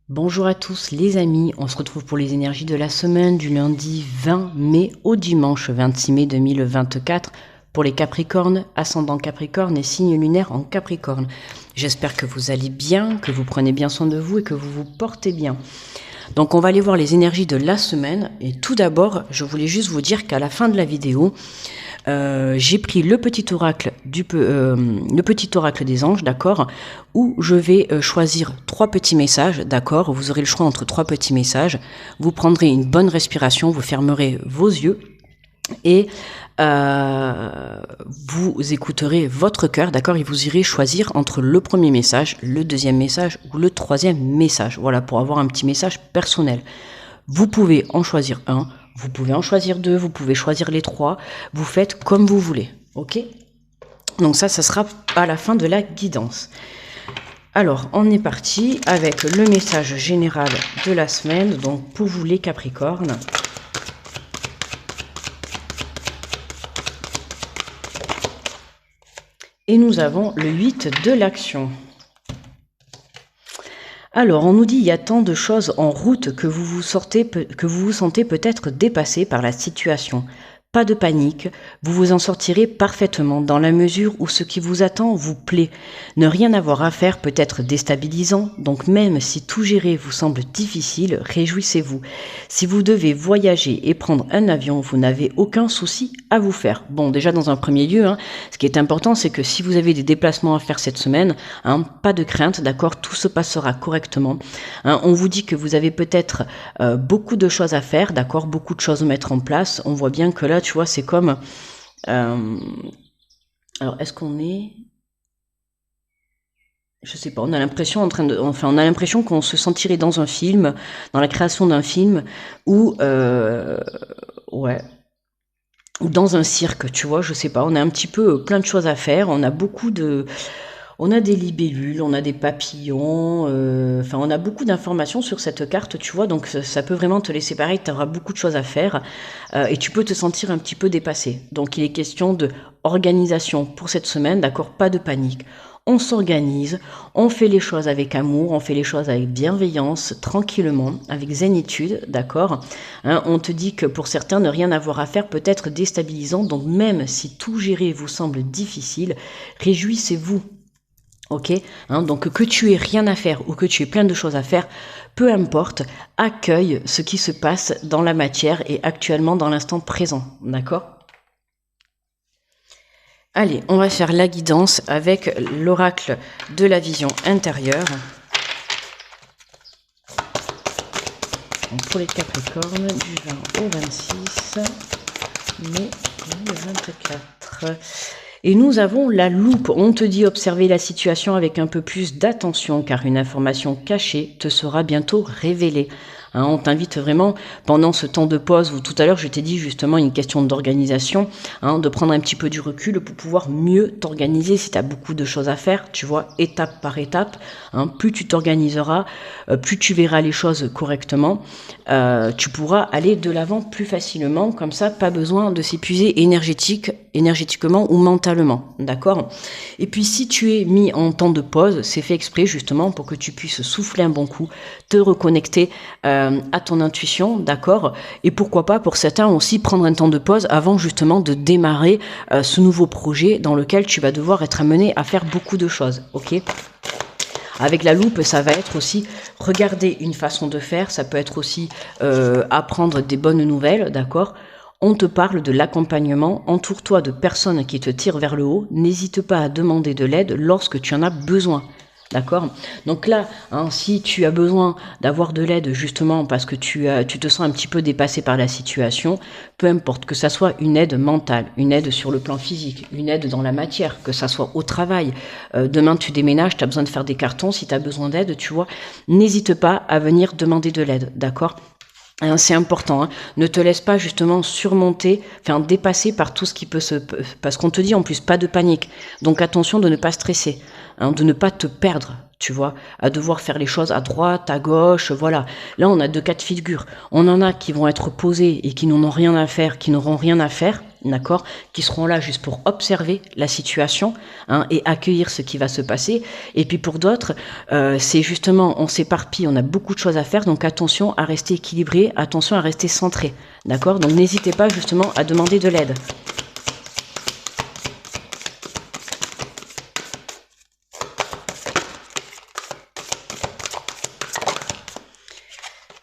Bonjour à tous les amis, on se retrouve pour les énergies de la semaine du lundi 20 mai au dimanche 26 mai 2024 pour les Capricornes, ascendant Capricorne et signe lunaire en Capricorne. J'espère que vous allez bien, que vous prenez bien soin de vous et que vous vous portez bien. Donc on va aller voir les énergies de la semaine et tout d'abord je voulais juste vous dire qu'à la fin de la vidéo j'ai pris le petit oracle des anges, d'accord, où je vais choisir 3 petits messages, d'accord. Vous aurez le choix entre 3 petits messages. Vous prendrez une bonne respiration, vous fermerez vos yeux et vous écouterez votre cœur, d'accord, et vous irez choisir entre le premier message, le deuxième message ou le troisième message. Voilà, pour avoir un petit message personnel. Vous pouvez en choisir un, vous pouvez en choisir 2, vous pouvez choisir les 3. Vous faites comme vous voulez, ok? Donc ça sera à la fin de la guidance. Alors, on est parti avec le message général de la semaine, donc pour vous les Capricornes. Et nous avons le 8 de l'action. Alors, on nous dit il y a tant de choses en route que vous vous sentez peut-être dépassé par la situation. Pas de panique, vous vous en sortirez parfaitement dans la mesure où ce qui vous attend vous plaît. Ne rien avoir à faire peut être déstabilisant, donc même si tout gérer vous semble difficile, réjouissez-vous. Si vous devez voyager et prendre un avion, vous n'avez aucun souci à vous faire. Bon, déjà dans un premier lieu, ce qui est important, c'est que si vous avez des déplacements à faire cette semaine, pas de crainte, d'accord, tout se passera correctement. On vous dit que vous avez peut-être beaucoup de choses à faire, d'accord, beaucoup de choses à mettre en place. On voit bien que là, tu vois, c'est comme... alors, est-ce qu'on est... Je sais pas, on a l'impression on a l'impression qu'on se sentirait dans un film, dans la création d'un film, ou ouais, ou dans un cirque, tu vois, je sais pas, on a un petit peu plein de choses à faire, on a des libellules, on a des papillons, on a beaucoup d'informations sur cette carte, tu vois, donc ça peut vraiment te laisser pareil, tu auras beaucoup de choses à faire et tu peux te sentir un petit peu dépassé. Donc il est question de organisation pour cette semaine, d'accord, pas de panique. On s'organise, on fait les choses avec amour, on fait les choses avec bienveillance, tranquillement, avec zénitude, d'accord. On te dit que pour certains, ne rien avoir à faire peut être déstabilisant, donc même si tout gérer vous semble difficile, réjouissez-vous. Ok, donc que tu aies rien à faire ou que tu aies plein de choses à faire, peu importe, accueille ce qui se passe dans la matière et actuellement dans l'instant présent, d'accord? Allez, on va faire la guidance avec l'oracle de la vision intérieure. Donc pour les Capricornes, du 20 au 26 mai 2024. Et nous avons la loupe. On te dit observer la situation avec un peu plus d'attention car une information cachée te sera bientôt révélée. On t'invite vraiment pendant ce temps de pause où tout à l'heure je t'ai dit justement une question d'organisation, de prendre un petit peu du recul pour pouvoir mieux t'organiser si tu as beaucoup de choses à faire, tu vois, étape par étape. Plus tu t'organiseras, plus tu verras les choses correctement, tu pourras aller de l'avant plus facilement, comme ça pas besoin de s'épuiser énergétiquement ou mentalement, d'accord? Et puis si tu es mis en temps de pause, c'est fait exprès justement pour que tu puisses souffler un bon coup, te reconnecter à ton intuition, d'accord? Et pourquoi pas pour certains aussi prendre un temps de pause avant justement de démarrer ce nouveau projet dans lequel tu vas devoir être amené à faire beaucoup de choses, ok? Avec la loupe, ça va être aussi regarder une façon de faire, ça peut être aussi apprendre des bonnes nouvelles, d'accord? On te parle de l'accompagnement, entoure-toi de personnes qui te tirent vers le haut, n'hésite pas à demander de l'aide lorsque tu en as besoin. D'accord? Donc là, si tu as besoin d'avoir de l'aide justement parce que tu te sens un petit peu dépassé par la situation, peu importe, que ça soit une aide mentale, une aide sur le plan physique, une aide dans la matière, que ça soit au travail, demain tu déménages, tu as besoin de faire des cartons, si tu as besoin d'aide, tu vois, n'hésite pas à venir demander de l'aide, d'accord? C'est important, ne te laisse pas justement dépasser par tout ce qui peut parce qu'on te dit en plus pas de panique, donc attention de ne pas stresser, de ne pas te perdre, tu vois, à devoir faire les choses à droite, à gauche, voilà. Là, on a 2 cas de figure. On en a qui vont être posés et qui n'en ont rien à faire, qui n'auront rien à faire, d'accord, qui seront là juste pour observer la situation, hein, et accueillir ce qui va se passer. Et puis pour d'autres, c'est justement, on s'éparpille, on a beaucoup de choses à faire, donc attention à rester équilibré, attention à rester centré, d'accord. Donc n'hésitez pas justement à demander de l'aide.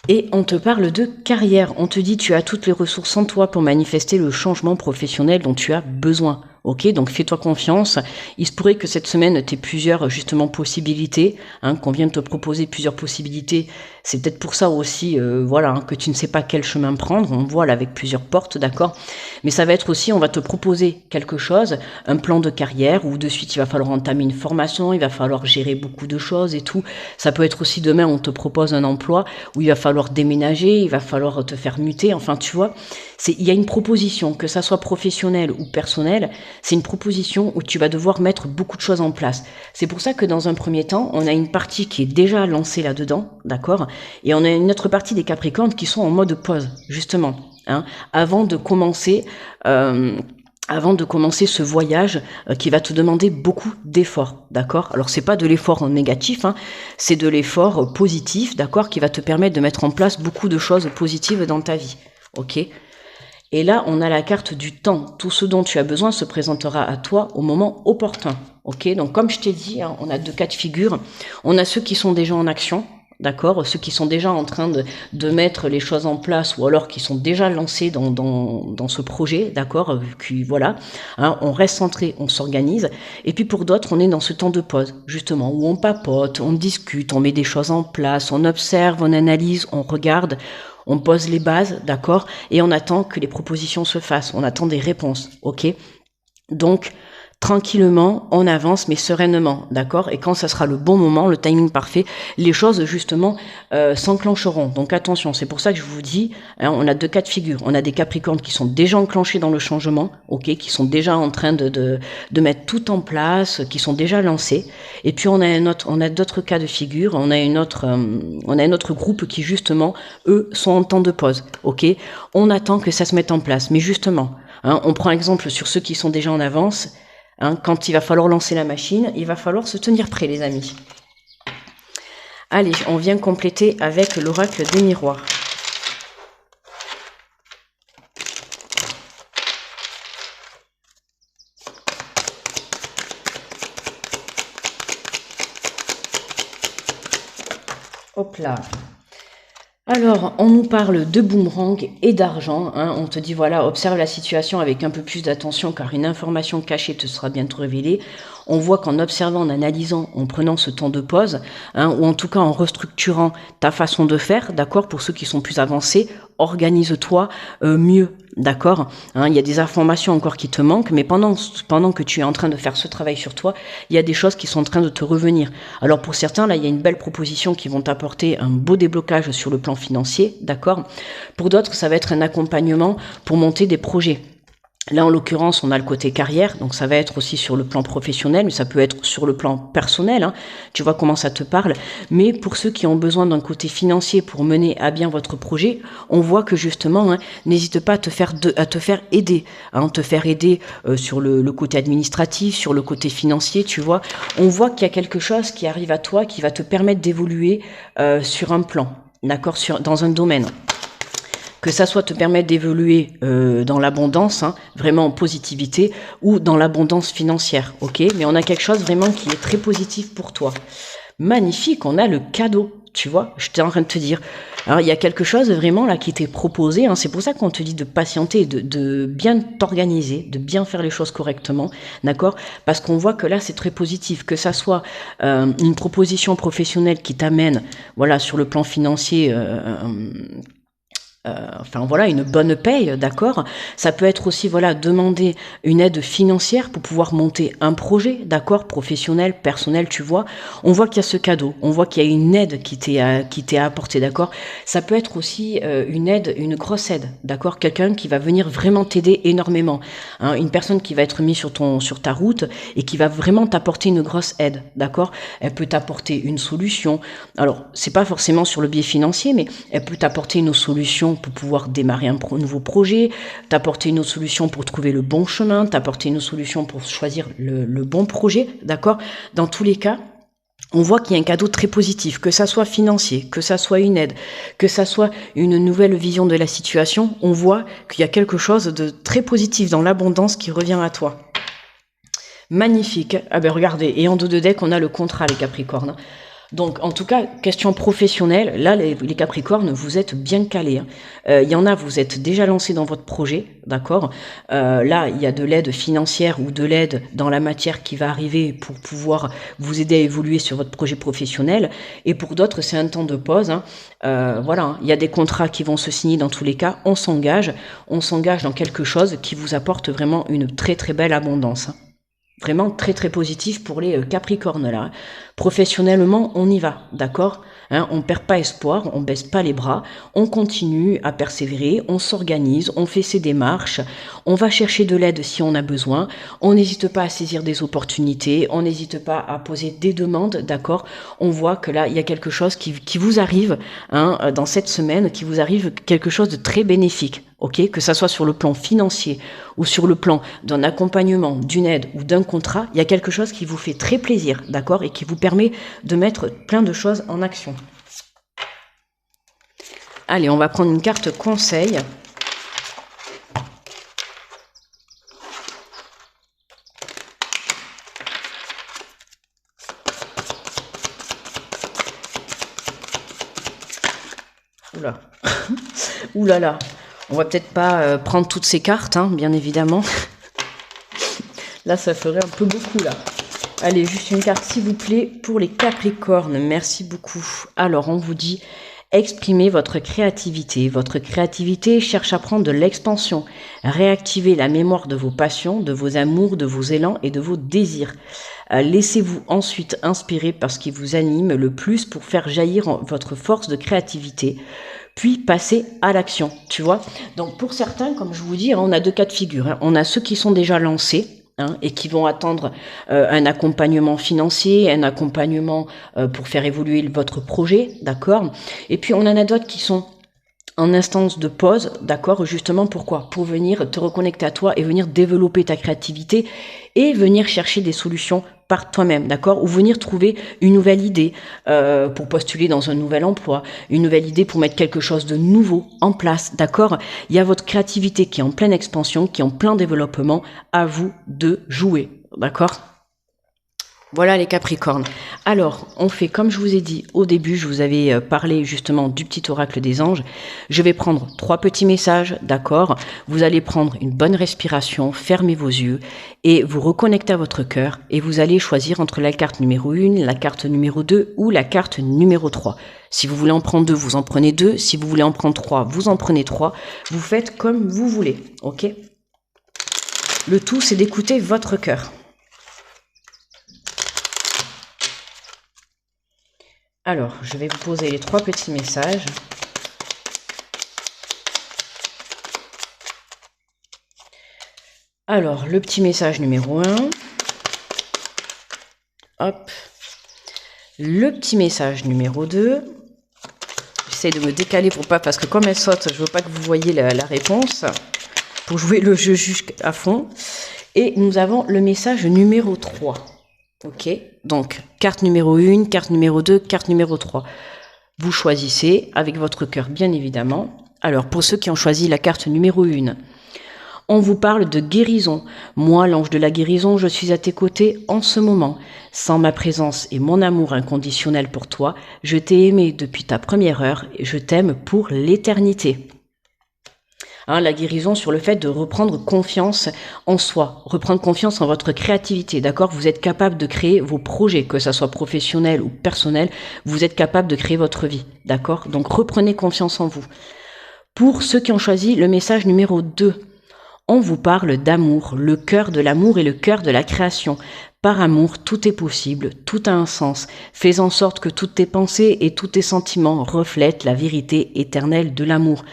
Et on te parle de carrière. On te dit tu as toutes les ressources en toi pour manifester le changement professionnel dont tu as besoin. Ok, donc fais-toi confiance. Il se pourrait que cette semaine, tu aies plusieurs justement possibilités, hein, qu'on vient de te proposer plusieurs possibilités. C'est peut-être pour ça aussi, voilà, hein, que tu ne sais pas quel chemin prendre. On voit là avec plusieurs portes, d'accord. Mais ça va être aussi, on va te proposer quelque chose, un plan de carrière où de suite il va falloir entamer une formation, il va falloir gérer beaucoup de choses et tout. Ça peut être aussi demain, on te propose un emploi où il va falloir déménager, il va falloir te faire muter. Enfin, tu vois, il y a une proposition, que ça soit professionnel ou personnel. C'est une proposition où tu vas devoir mettre beaucoup de choses en place. C'est pour ça que dans un premier temps, on a une partie qui est déjà lancée là-dedans, d'accord, et on a une autre partie des Capricornes qui sont en mode pause, justement, hein, avant de commencer ce voyage qui va te demander beaucoup d'efforts, d'accord. Alors c'est pas de l'effort négatif, hein, c'est de l'effort positif, d'accord, qui va te permettre de mettre en place beaucoup de choses positives dans ta vie, ok. Et là, on a la carte du temps. Tout ce dont tu as besoin se présentera à toi au moment opportun. Ok, donc comme je t'ai dit, hein, on a 2 cas de figure. On a ceux qui sont déjà en action, d'accord, ceux qui sont déjà en train de mettre les choses en place, ou alors qui sont déjà lancés dans ce projet, d'accord, voilà, hein, on reste centré, on s'organise. Et puis pour d'autres, on est dans ce temps de pause, justement, où on papote, on discute, on met des choses en place, on observe, on analyse, on regarde. On pose les bases, d'accord, et on attend que les propositions se fassent, on attend des réponses, ok. Donc, tranquillement, on avance, mais sereinement, d'accord. Et quand ça sera le bon moment, le timing parfait, les choses, justement, s'enclencheront. Donc attention, c'est pour ça que je vous dis, hein, on a 2 cas de figure. On a des Capricornes qui sont déjà enclenchés dans le changement, ok, qui sont déjà en train de mettre tout en place, qui sont déjà lancés. Et puis on a d'autres cas de figure. On a un autre groupe qui, justement, eux, sont en temps de pause, ok. On attend que ça se mette en place, mais justement, hein, on prend exemple sur ceux qui sont déjà en avance. Hein, quand il va falloir lancer la machine, il va falloir se tenir prêt, les amis. Allez, on vient compléter avec l'oracle des miroirs. Hop là. Alors, on nous parle de boomerang et d'argent, hein. On te dit, voilà, observe la situation avec un peu plus d'attention car une information cachée te sera bientôt révélée. On voit qu'en observant, en analysant, en prenant ce temps de pause, hein, ou en tout cas en restructurant ta façon de faire, d'accord, pour ceux qui sont plus avancés, organise-toi mieux, d'accord, hein, il y a des informations encore qui te manquent, mais pendant que tu es en train de faire ce travail sur toi, il y a des choses qui sont en train de te revenir. Alors pour certains, là, il y a une belle proposition qui vont t'apporter un beau déblocage sur le plan financier, d'accord. Pour d'autres, ça va être un accompagnement pour monter des projets. Là, en l'occurrence, on a le côté carrière, donc ça va être aussi sur le plan professionnel, mais ça peut être sur le plan personnel, hein. Tu vois comment ça te parle. Mais pour ceux qui ont besoin d'un côté financier pour mener à bien votre projet, on voit que justement, hein, n'hésite pas à te faire aider, hein, te faire aider sur le côté administratif, sur le côté financier, tu vois. On voit qu'il y a quelque chose qui arrive à toi qui va te permettre d'évoluer sur un plan, d'accord, dans un domaine. Que ça soit te permettre d'évoluer dans l'abondance, hein, vraiment en positivité, ou dans l'abondance financière, ok. Mais on a quelque chose vraiment qui est très positif pour toi. Magnifique, on a le cadeau, tu vois, j'étais en train de te dire. Alors, il y a quelque chose vraiment là qui t'est proposé, hein, c'est pour ça qu'on te dit de patienter, de bien t'organiser, de bien faire les choses correctement, d'accord. Parce qu'on voit que là, c'est très positif, que ça soit une proposition professionnelle qui t'amène, voilà, sur le plan financier, enfin voilà, une bonne paye, d'accord. Ça peut être aussi voilà demander une aide financière pour pouvoir monter un projet, d'accord, professionnel, personnel, tu vois. On voit qu'il y a ce cadeau, on voit qu'il y a une aide qui t'est apportée, d'accord. Ça peut être aussi une aide, une grosse aide, d'accord, quelqu'un qui va venir vraiment t'aider énormément, hein, une personne qui va être mise sur ta route et qui va vraiment t'apporter une grosse aide, d'accord. Elle peut t'apporter une solution. Alors c'est pas forcément sur le biais financier, mais elle peut t'apporter une solution pour pouvoir démarrer un nouveau projet, t'apporter une autre solution pour trouver le bon chemin, t'apporter une autre solution pour choisir le bon projet, d'accord. Dans tous les cas, on voit qu'il y a un cadeau très positif, que ça soit financier, que ça soit une aide, que ça soit une nouvelle vision de la situation. On voit qu'il y a quelque chose de très positif dans l'abondance qui revient à toi. Magnifique. Ah ben regardez, et en dos de deck, on a le contrat, les Capricornes. Donc, en tout cas, question professionnelle, là, les Capricornes, vous êtes bien calés. Il y en a, vous êtes déjà lancés dans votre projet, d'accord. Là, il y a de l'aide financière ou de l'aide dans la matière qui va arriver pour pouvoir vous aider à évoluer sur votre projet professionnel. Et pour d'autres, c'est un temps de pause. Voilà, il y a des contrats qui vont se signer dans tous les cas. On s'engage dans quelque chose qui vous apporte vraiment une très très belle abondance. Vraiment très très positif pour les Capricornes là. Professionnellement, on y va, d'accord, hein, on perd pas espoir, on baisse pas les bras, on continue à persévérer, on s'organise, on fait ses démarches, on va chercher de l'aide si on a besoin, on n'hésite pas à saisir des opportunités, on n'hésite pas à poser des demandes, d'accord. On voit que là, il y a quelque chose qui vous arrive, hein, dans cette semaine, qui vous arrive quelque chose de très bénéfique. Ok, que ça soit sur le plan financier ou sur le plan d'un accompagnement, d'une aide ou d'un contrat, il y a quelque chose qui vous fait très plaisir, d'accord, et qui vous permet de mettre plein de choses en action. Allez, on va prendre une carte conseil. Oula, oula là. On va peut-être pas prendre toutes ces cartes, hein, bien évidemment. Là, ça ferait un peu beaucoup, là. Allez, juste une carte, s'il vous plaît, pour les Capricornes. Merci beaucoup. Alors, on vous dit, exprimez votre créativité. Votre créativité cherche à prendre de l'expansion. Réactivez la mémoire de vos passions, de vos amours, de vos élans et de vos désirs. Laissez-vous ensuite inspirer par ce qui vous anime le plus pour faire jaillir votre force de créativité. Puis passer à l'action, tu vois. Donc pour certains, comme je vous dis, on a deux cas de figure. Hein. On a ceux qui sont déjà lancés, hein, et qui vont attendre un accompagnement financier, un accompagnement pour faire évoluer votre projet, d'accord. Et puis on en a d'autres qui sont en instance de pause, d'accord, justement pourquoi? Pour venir te reconnecter à toi et venir développer ta créativité et venir chercher des solutions par toi-même, d'accord, ou venir trouver une nouvelle idée pour postuler dans un nouvel emploi, une nouvelle idée pour mettre quelque chose de nouveau en place, d'accord. Il y a votre créativité qui est en pleine expansion, qui est en plein développement, à vous de jouer, d'accord. Voilà les Capricornes. Alors, on fait comme je vous ai dit au début, je vous avais parlé justement du petit oracle des anges. Je vais prendre 3 petits messages, d'accord? Vous allez prendre une bonne respiration, fermez vos yeux et vous reconnectez à votre cœur et vous allez choisir entre la carte numéro 1, la carte numéro 2 ou la carte numéro 3. Si vous voulez en prendre 2, vous en prenez 2. Si vous voulez en prendre 3, vous en prenez 3. Vous faites comme vous voulez, ok? Le tout, c'est d'écouter votre cœur. Alors, je vais vous poser les 3 petits messages. Alors, le petit message numéro 1. Hop. Le petit message numéro 2. J'essaie de me décaler pour pas, parce que comme elle saute, je veux pas que vous voyez la réponse. Pour jouer le jeu jusqu'à fond. Et nous avons le message numéro 3. Ok, donc carte numéro 1, carte numéro 2, carte numéro 3. Vous choisissez avec votre cœur, bien évidemment. Alors, pour ceux qui ont choisi la carte numéro 1, on vous parle de guérison. Moi, l'ange de la guérison, je suis à tes côtés en ce moment. Sans ma présence et mon amour inconditionnel pour toi, je t'ai aimé depuis ta première heure et je t'aime pour l'éternité. Hein, la guérison sur le fait de reprendre confiance en soi, reprendre confiance en votre créativité, d'accord. Vous êtes capable de créer vos projets, que ça soit professionnel ou personnel, vous êtes capable de créer votre vie, d'accord. Donc reprenez confiance en vous. Pour ceux qui ont choisi le message numéro 2, on vous parle d'amour, le cœur de l'amour et le cœur de la création. Par amour, tout est possible, tout a un sens. Fais en sorte que toutes tes pensées et tous tes sentiments reflètent la vérité éternelle de l'amour.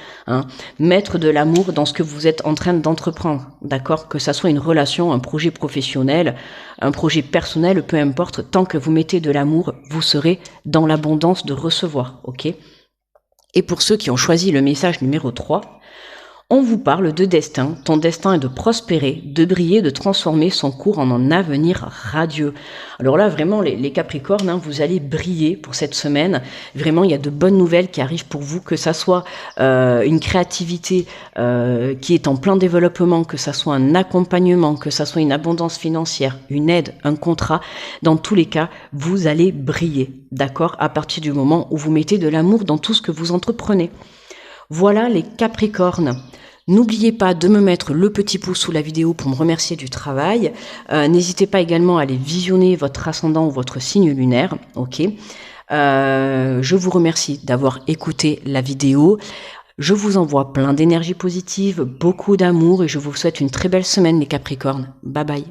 Mettre de l'amour dans ce que vous êtes en train d'entreprendre, d'accord? Que ça soit une relation, un projet professionnel, un projet personnel, peu importe, tant que vous mettez de l'amour, vous serez dans l'abondance de recevoir, ok? Et pour ceux qui ont choisi le message numéro 3, on vous parle de destin. Ton destin est de prospérer, de briller, de transformer son cours en un avenir radieux. Alors là, vraiment, les Capricornes, vous allez briller pour cette semaine. Vraiment, il y a de bonnes nouvelles qui arrivent pour vous, que ça soit une créativité qui est en plein développement, que ça soit un accompagnement, que ça soit une abondance financière, une aide, un contrat. Dans tous les cas, vous allez briller, d'accord? À partir du moment où vous mettez de l'amour dans tout ce que vous entreprenez. Voilà les Capricornes. N'oubliez pas de me mettre le petit pouce sous la vidéo pour me remercier du travail. N'hésitez pas également à aller visionner votre ascendant ou votre signe lunaire. Ok. Je vous remercie d'avoir écouté la vidéo. Je vous envoie plein d'énergie positive, beaucoup d'amour et je vous souhaite une très belle semaine les Capricornes. Bye bye.